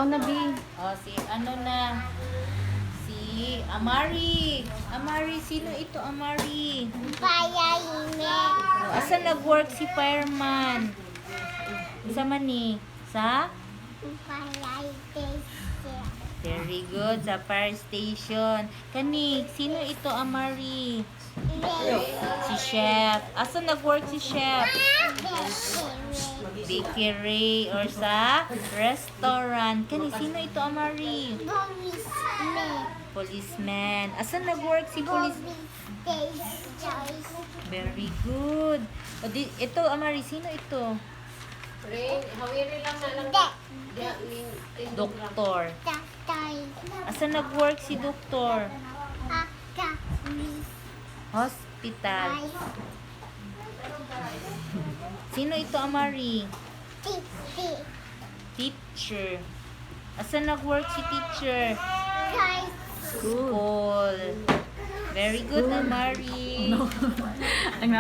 Ikaw na, B. Oh, si ano na? Si Amari. Amari, sino ito, Amari? Fireman. Oh, asan nag-work si fireman? Sa mani? Sa? Fireman. Very good. Sa fire station. Kani, sino ito, Amari? Si chef. Asan nag-work si chef? Bakery or sa restaurant. Kani, sino ito, Amari? Policeman. Asan nag-work si police? Very good. O, ito, Amari, sino ito? Hawiri lang na lang. Doktor. Asan nag-work si doktor? Hospital. Sino ito, Amari? Teacher. Asan nag-work si teacher? School. Very good, Amari. Ang